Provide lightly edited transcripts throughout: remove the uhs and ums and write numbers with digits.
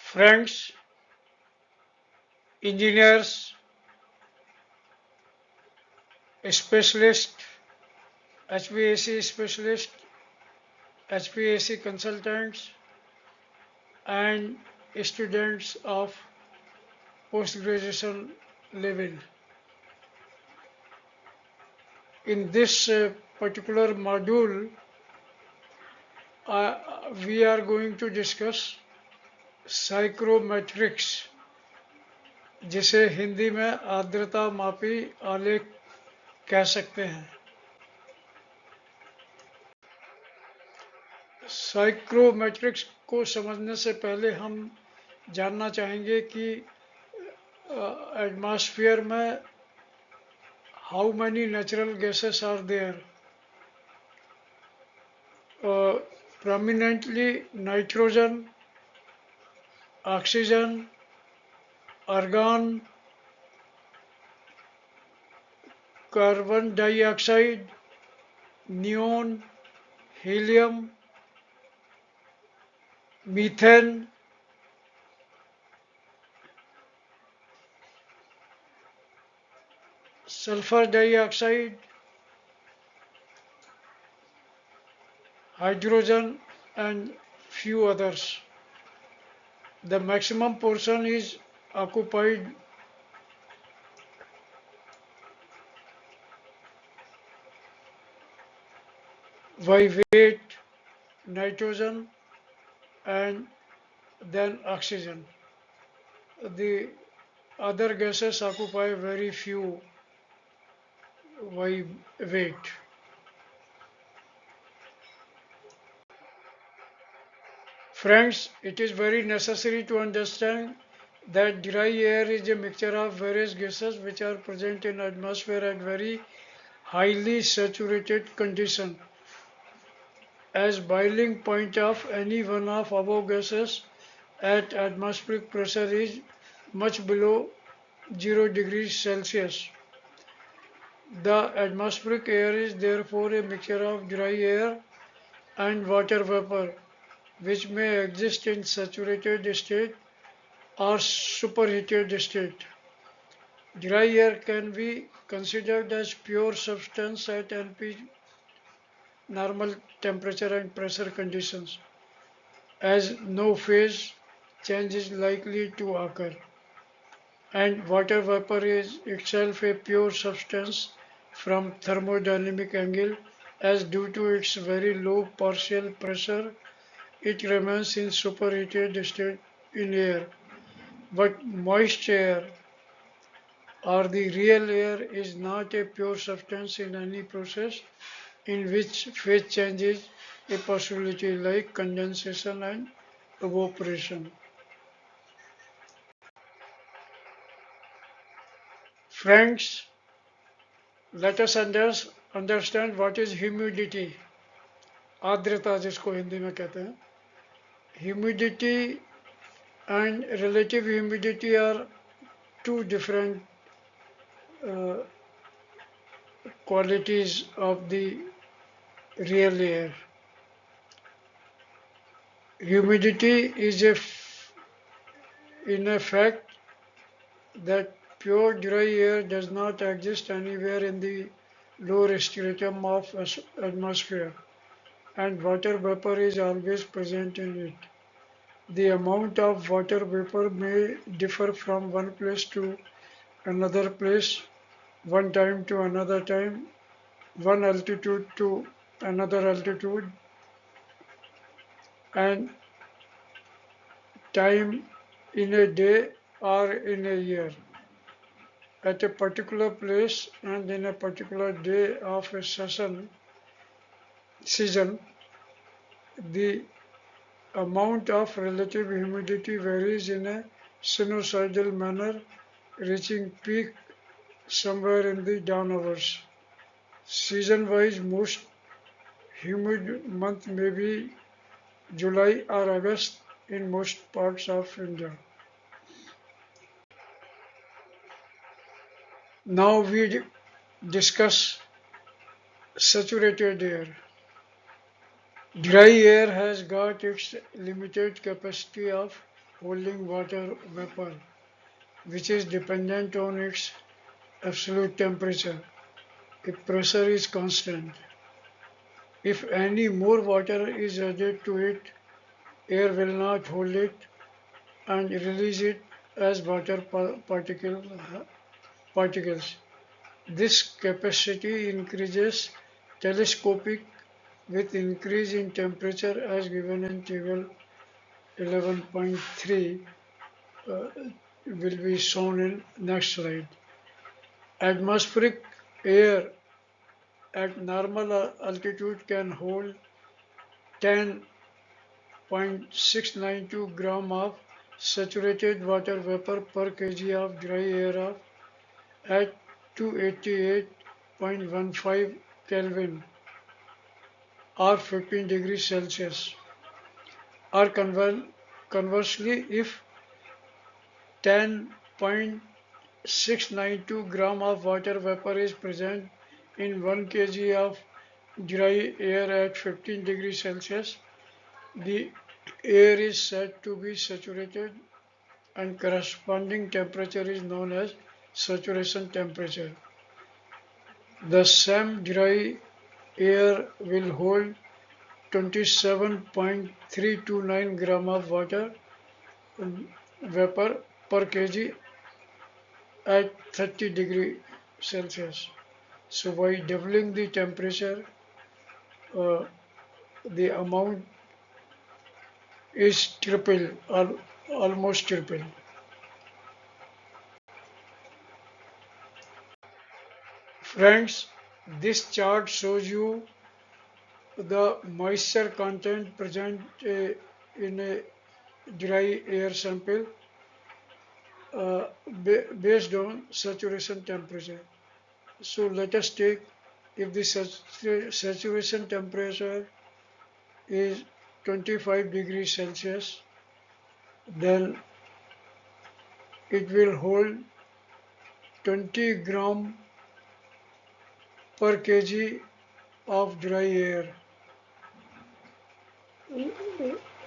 Friends, engineers, specialists, HVAC specialists, HVAC consultants, and students of post-graduation level. In this particular module, we are going to discuss psychrometrics, जिसे हिंदी में आर्द्रता मापी आलेख कह सकते हैं। साइक्रोमेट्रिक्स को समझने से पहले हम जानना चाहेंगे कि एटमॉस्फेयर में how many natural gases are there. prominently nitrogen, oxygen, argon, carbon dioxide, neon, helium, methane, sulfur dioxide, hydrogen, and few others. The maximum portion is occupied by weight, nitrogen, and then oxygen. The other gases occupy very few by weight. Friends, it is very necessary to understand that dry air is a mixture of various gases which are present in atmosphere at very highly saturated condition. As boiling point of any one of above gases at atmospheric pressure is much below 0 degrees Celsius. The atmospheric air is therefore a mixture of dry air and water vapor, which may exist in saturated state or superheated state. Dry air can be considered as pure substance at NP normal temperature and pressure conditions, as no phase change is likely to occur. And water vapor is itself a pure substance from thermodynamic angle, as due to its very low partial pressure it remains in superheated state in air. But moist air or the real air is not a pure substance in any process in which phase change is a possibility, like condensation and evaporation. Friends, let us understand what is humidity. आर्द्रता जिसको हिंदी में कहते हैं. Humidity and relative humidity are two different uh, qualities of the real air. Humidity is in effect that pure dry air does not exist anywhere in the lower stratum of atmosphere, and water vapor is always present in it. The amount of water vapor may differ from one place to another place, one time to another time, one altitude to another altitude, and time in a day or in a year. At a particular place and in a particular day of a season, the amount of relative humidity varies in a sinusoidal manner, reaching peak somewhere in the dawn hours. Season-wise, most humid month may be July or August in most parts of India. Now we discuss saturated air. Dry air has got its limited capacity of holding water vapor, which is dependent on its absolute temperature if pressure is constant. If any more water is added to it, air will not hold it and release it as particles. This capacity increases telescopic with increase in temperature as given in table 11.3 will be shown in next slide. Atmospheric air at normal altitude can hold 10.692 gram of saturated water vapor per kg of dry air at 288.15 Kelvin or 15 degrees Celsius. Or conversely, if 10.692 gram of water vapor is present in 1 kg of dry air at 15 degrees Celsius, the air is said to be saturated and corresponding temperature is known as saturation temperature. The same dry air will hold 27.329 gram of water vapor per kg at 30 degree Celsius. So by doubling the temperature, uh, the amount is triple, almost triple. Friends, this chart shows you the moisture content present in a dry air sample uh, based on saturation temperature. So let us take if the saturation temperature is 25 degrees Celsius, then it will hold 20 gram per kg of dry air.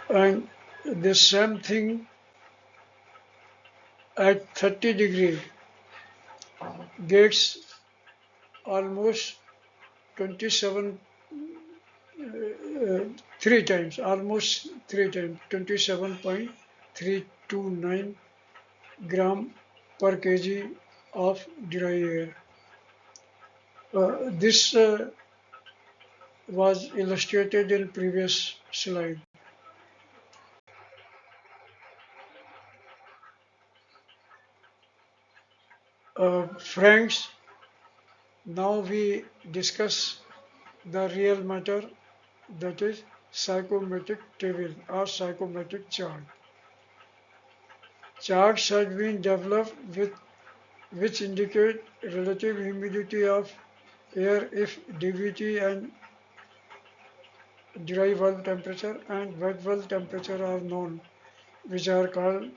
And the same thing at 30 degree gets almost 27 three times, almost three times, 27.329 gram per kg of dry air. This was illustrated in previous slide. Friends, now we discuss the real matter, that is psychrometric table or psychrometric chart. Charts have been developed with which indicate relative humidity of air if dVT and dry bulb temperature and wet bulb temperature are known, which are called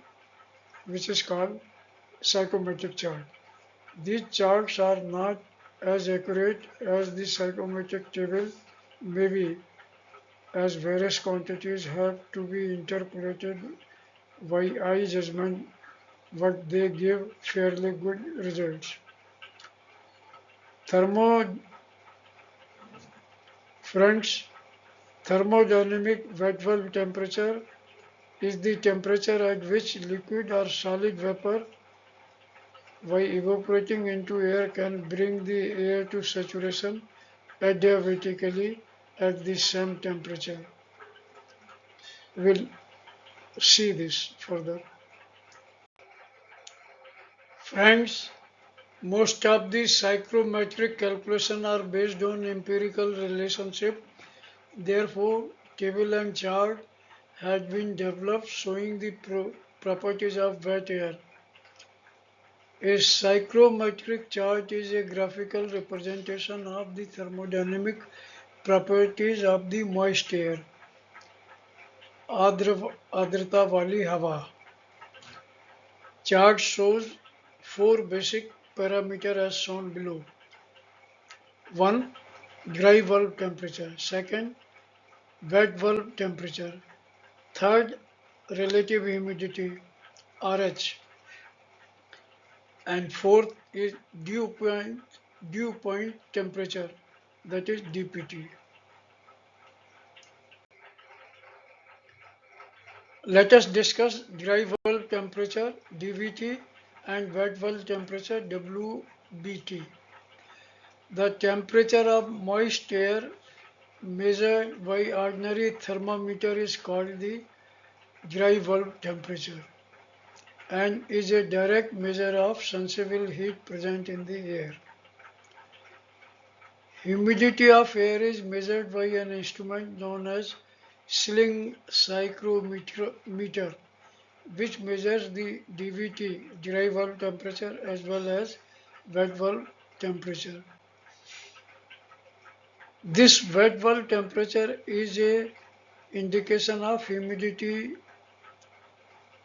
which is called psychrometric chart. These charts are not as accurate as the psychrometric table may be, as various quantities have to be interpolated by eye judgment, but they give fairly good results. Thermo Friends, thermodynamic wet bulb temperature is the temperature at which liquid or solid vapor by evaporating into air can bring the air to saturation adiabatically at the same temperature. We'll see this further. Friends, most of the psychrometric calculations are based on empirical relationship. Therefore, table and chart had been developed showing the properties of wet air. A psychrometric chart is a graphical representation of the thermodynamic properties of the moist air, आर्द्रता वाली हवा. Chart shows four basic parameters as shown below. One, dry bulb temperature. Second, wet bulb temperature. Third, relative humidity RH, and fourth is dew point temperature, that is dpt. Let us discuss dry bulb temperature dvt and wet bulb temperature wbt. The temperature of moist air measured by ordinary thermometer is called the dry bulb temperature and is a direct measure of sensible heat present in the air. Humidity of air is measured by an instrument known as sling psychrometer, which measures the DVT, dry bulb temperature, as well as wet bulb temperature. This wet bulb temperature is a indication of humidity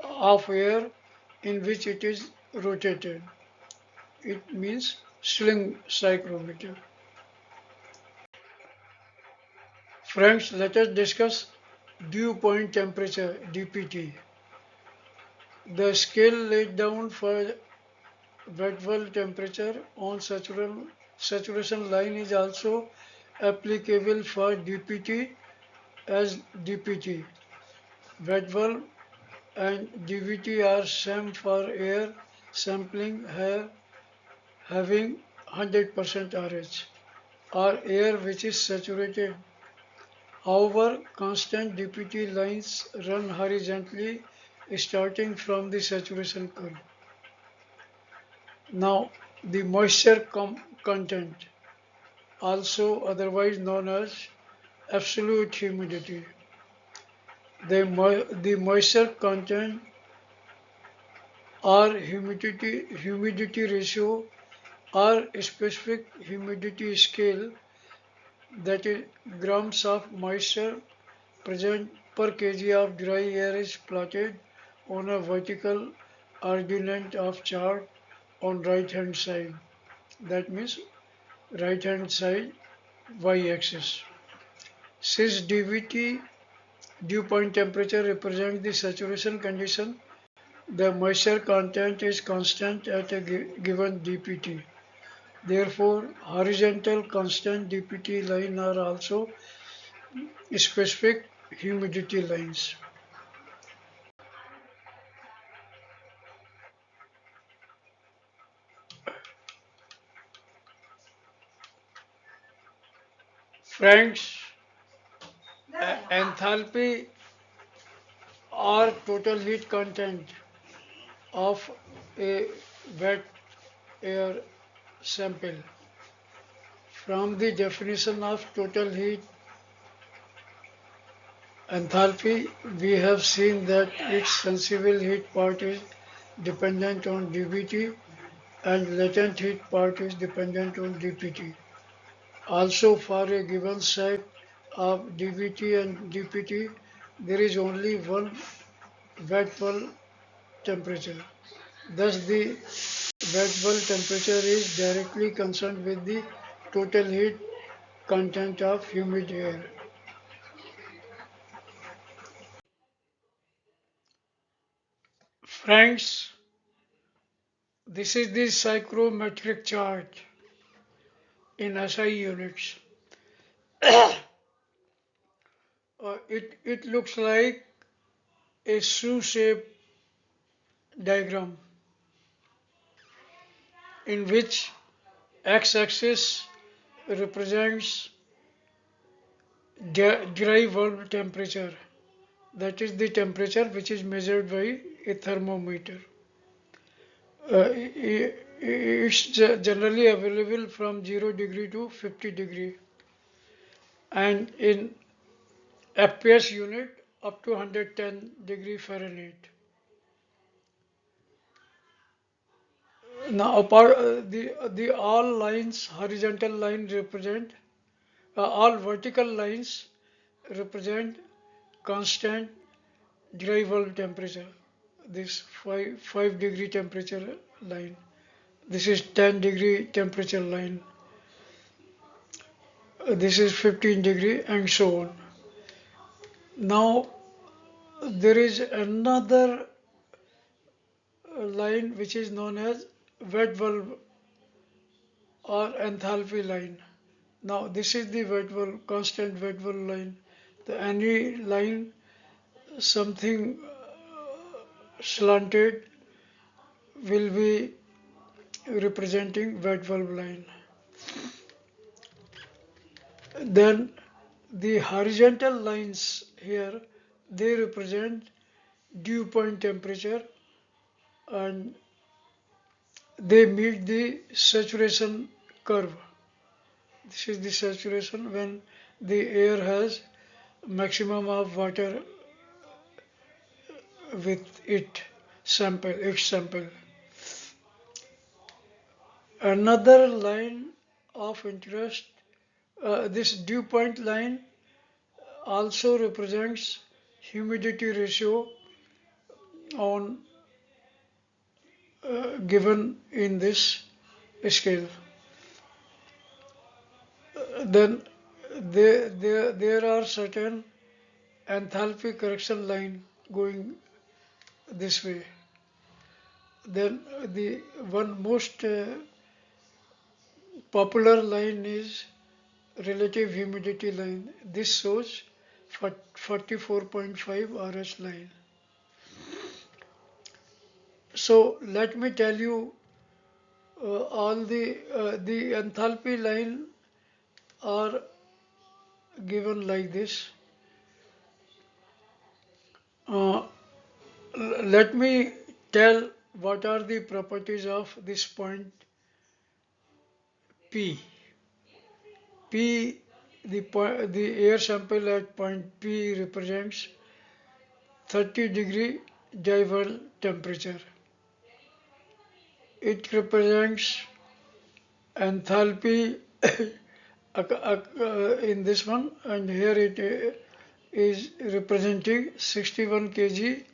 of air in which it is rotated. It means sling psychrometer. Friends, let us discuss dew point temperature dpt. The scale laid down for wet bulb temperature on saturation line is also applicable for dpt as dpt. Wet bulb and dvt are same for air sampling having 100% RH or air which is saturated. However, constant dpt lines run horizontally starting from the saturation curve. Now, the moisture content, also otherwise known as absolute humidity. The moisture content or humidity ratio or specific humidity scale, that is grams of moisture present per kg of dry air, is plotted on a vertical ordinate of chart on right hand side. That means right hand side y-axis. Since dVT, dew point temperature, represents the saturation condition, the moisture content is constant at a given dpt. Therefore, horizontal constant dpt line are also specific humidity lines. Friends, enthalpy or total heat content of a wet air sample. From the definition of total heat enthalpy, we have seen that its sensible heat part is dependent on dBT and latent heat part is dependent on dPT. Also, for a given set of dBT and dPT, there is only one wet bulb temperature. Thus, the wet bulb temperature is directly concerned with the total heat content of humid air. Friends, this is the psychrometric chart in SI units. It looks like a shoe-shaped diagram in which x-axis represents dry bulb temperature. That is the temperature which is measured by a thermometer. It's generally available from 0 degree to 50 degree and in FPS unit up to 110 degree Fahrenheit. Now, apart the all lines, horizontal line represent all vertical lines represent constant dry bulb temperature. This 5 degree temperature line. This is 10 degree temperature line. This is 15 degree and so on. Now, there is another line which is known as wet bulb or enthalpy line. Now this is the wet bulb, constant wet bulb line. Any line something slanted will be representing wet bulb line. Then the horizontal lines here, they represent dew point temperature and they meet the saturation curve. This is the saturation when the air has maximum of water with its sample. Another line of interest, this dew point line also represents humidity ratio on given in this scale. Then there are certain enthalpy correction line going this way. Then the one most popular line is relative humidity line. This shows 44.5 RH line. So let me tell you all the enthalpy line are given like this. Uh, Let me tell what are the properties of this point P. P, the air sample at point P represents 30-degree divergent temperature. It represents enthalpy in this one, and here it is representing 61 kJ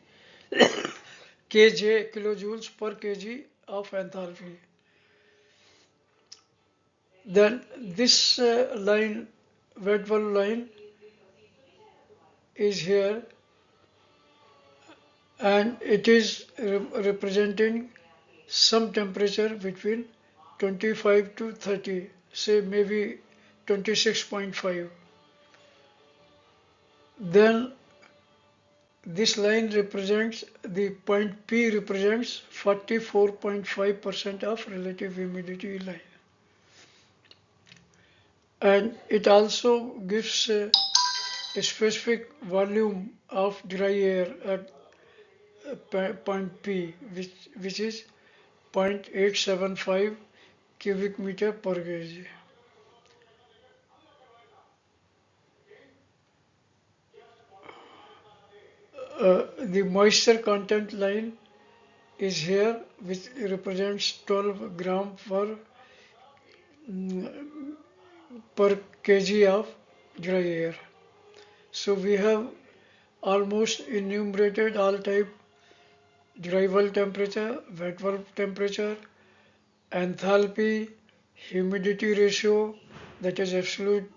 kilojoules per kg of enthalpy. Then this line, wet bulb line, is here, and it is representing some temperature between 25 to 30, say maybe 26.5. Then this line represents, the point P represents 44.5% of relative humidity line. And it also gives a specific volume of dry air at point P, which is 0.875 cubic meter per kg. The moisture content line is here, which represents 12 gram per kg of dry air. So we have almost enumerated all type: dry bulb temperature, wet bulb temperature, enthalpy, humidity ratio, that is absolute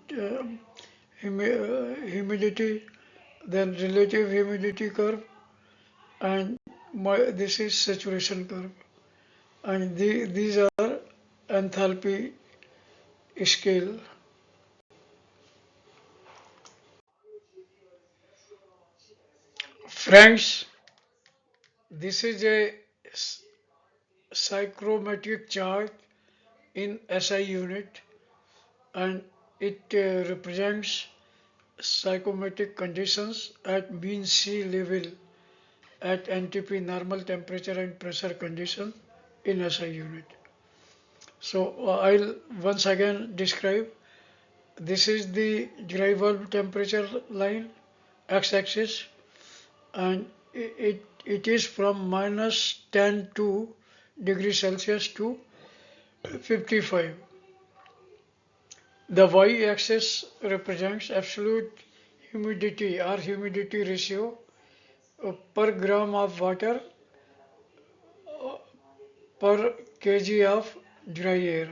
humidity, then relative humidity curve, and this is saturation curve, and these are enthalpy scale. Friends, this is a psychrometric chart in SI unit, and it represents psychrometric conditions at mean sea level at NTP, normal temperature and pressure condition, in SI unit. So I'll once again describe. This is the dry bulb temperature line, x-axis, and it is from minus 10 to degrees Celsius to 55. The y-axis represents absolute humidity or humidity ratio per gram of water per kg of dry air.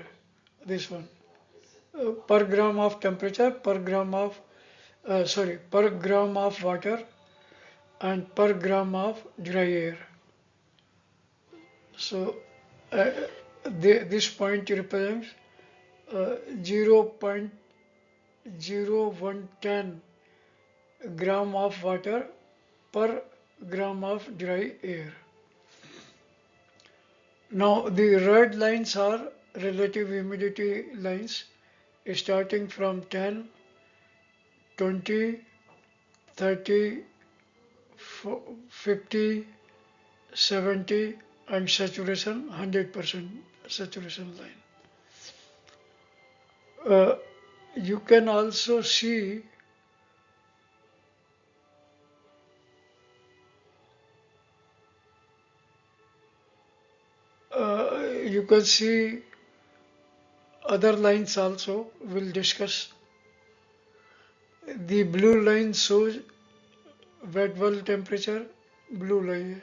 This one. Per gram of temperature, per gram of per gram of water and per gram of dry air. So uh, this point represents 0.0110 gram of water per gram of dry air. Now the red lines are relative humidity lines starting from 10, 20, 30, 50, 70 and saturation 100% saturation line. You can also see you can see other lines also. We'll discuss. The blue line shows wet well temperature, blue line,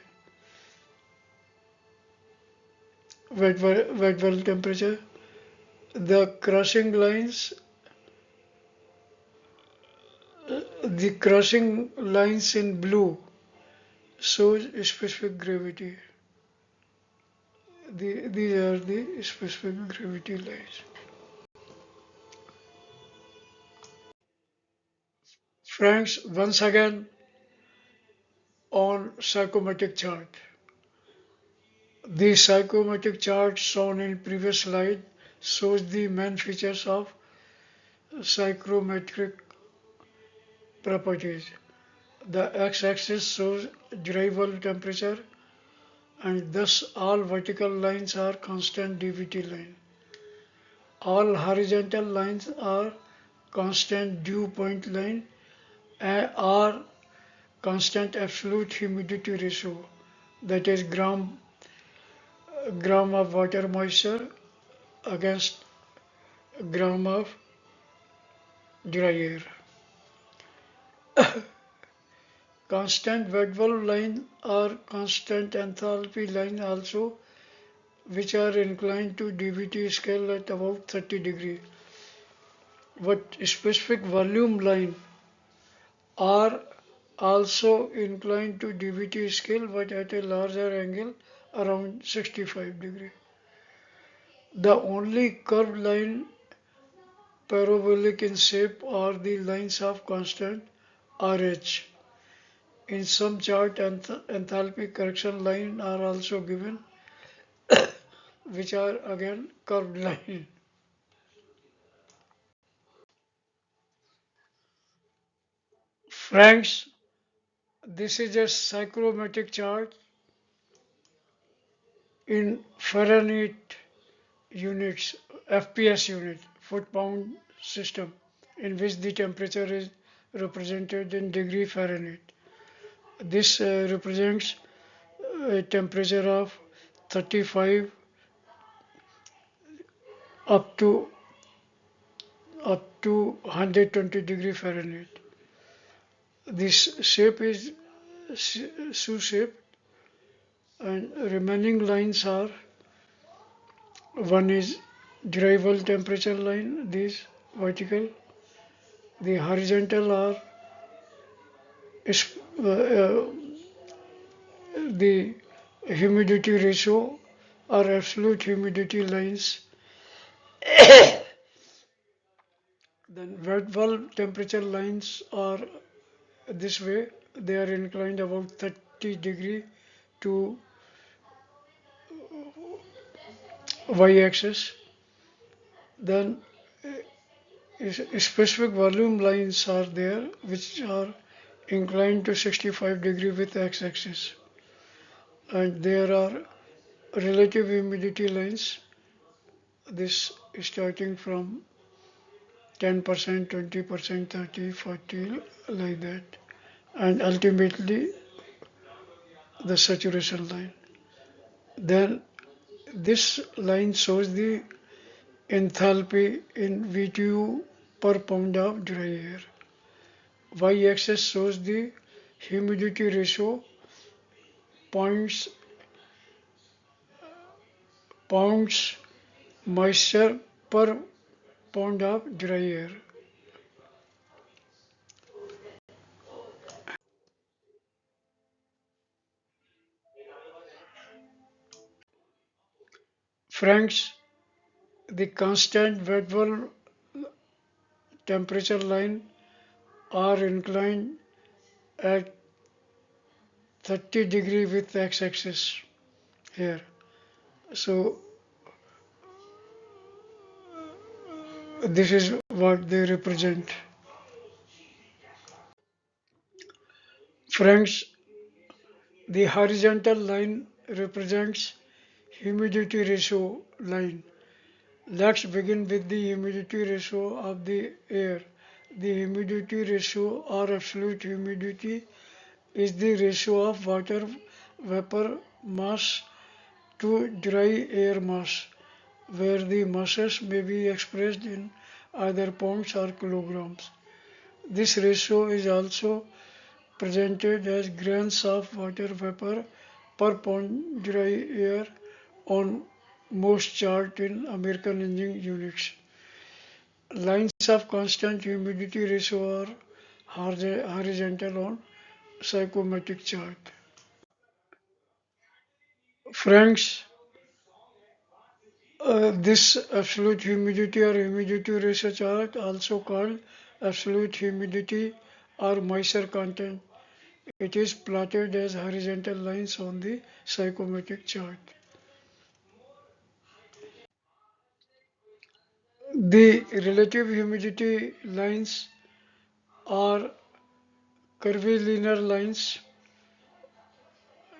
wet well temperature. The crossing lines, the crossing lines in blue shows specific gravity. These are the specific gravity lines. Friends, once again on psychrometric chart. The psychrometric chart shown in previous slide shows the main features of psychrometric properties. The x-axis shows derivable temperature and thus all vertical lines are constant DVT line. All horizontal lines are constant dew point line and are constant absolute humidity ratio, that is gram of water moisture against gram of dry air. Constant wet bulb line or constant enthalpy line also, which are inclined to DVT scale at about 30 degree. But specific volume line are also inclined to DVT scale but at a larger angle around 65 degree. The only curved line parabolic in shape are the lines of constant RH. In some chart, enthalpy correction line are also given, which are again curved line. Friends, this is a psychrometric chart in Fahrenheit units, FPS unit, foot pound system, in which the temperature is represented in degree Fahrenheit. This represents a temperature of 35 up to 120 degree Fahrenheit. This shape is shoe shape and remaining lines are, one is derivable temperature line, this vertical, the horizontal are the humidity ratio or absolute humidity lines. Then wet bulb temperature lines are this way, they are inclined about 30 degree to y-axis. Then specific volume lines are there which are inclined to 65 degree with x-axis, and there are relative humidity lines, this starting from 10%, 20%, 30, 40, like that, and ultimately the saturation line. Then this line shows the enthalpy in VTU per pound of dry air. Y-axis shows the humidity ratio, pounds moisture per pound of dry air. Friends, the constant wet-bulb temperature line are inclined at 30 degree with x-axis here. So this is what they represent. Friends, the horizontal line represents humidity ratio line. Let's begin with the humidity ratio of the air. The humidity ratio or absolute humidity is the ratio of water vapor mass to dry air mass, where the masses may be expressed in either pounds or kilograms. This ratio is also presented as grains of water vapor per pound dry air on most charts in American engine units. Lines of constant humidity ratio are horizontal on psychrometric chart. Friends, this absolute humidity or humidity ratio chart, also called absolute humidity or moisture content, it is plotted as horizontal lines on the psychrometric chart. The relative humidity lines are curvilinear lines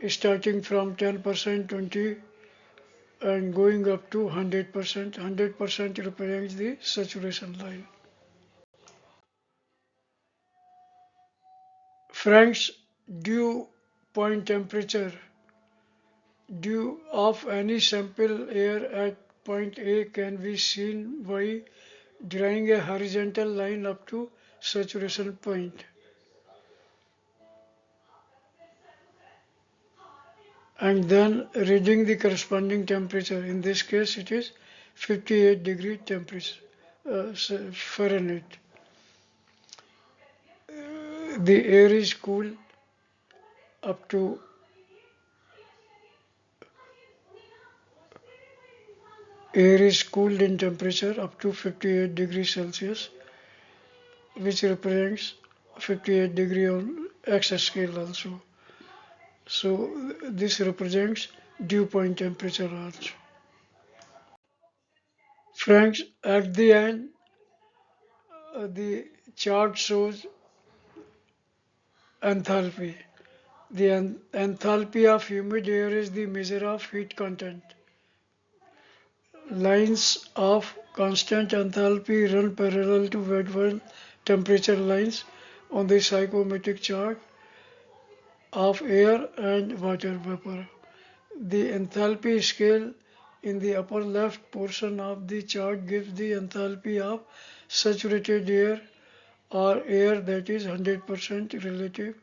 starting from 10%, 20 and going up to 100%. 100% represents the saturation line. Friends, dew point temperature dew of any sample air at point A can be seen by drawing a horizontal line up to saturation point and then reading the corresponding temperature. In this case, it is 58-degree temperature Fahrenheit. The air is cool up to air is cooled in temperature up to 58 degrees Celsius, which represents 58 degree on X scale also. So this represents dew point temperature also. Friends, at the end, the chart shows enthalpy. The enthalpy of humid air is the measure of heat content. Lines of constant enthalpy run parallel to wet bulb temperature lines on the psychrometric chart of air and water vapor. The enthalpy scale in the upper left portion of the chart gives the enthalpy of saturated air or air that is 100% relative,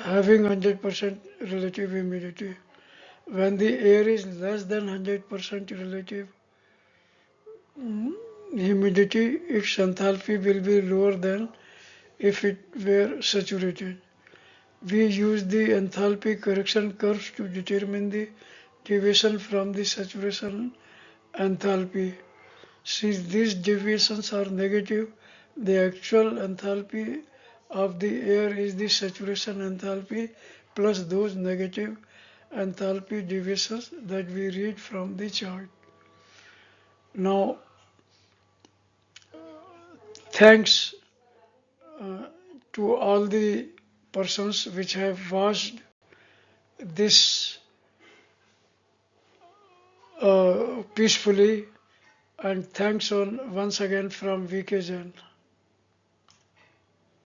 having 100% relative humidity. When the air is less than 100% relative humidity, its enthalpy will be lower than if it were saturated. We use the enthalpy correction curves to determine the deviation from the saturation enthalpy. Since these deviations are negative, the actual enthalpy of the air is the saturation enthalpy plus those negative enthalpy deviations that we read from the chart. Now, thanks to all the persons which have watched this peacefully, and thanks once again from VK Jain.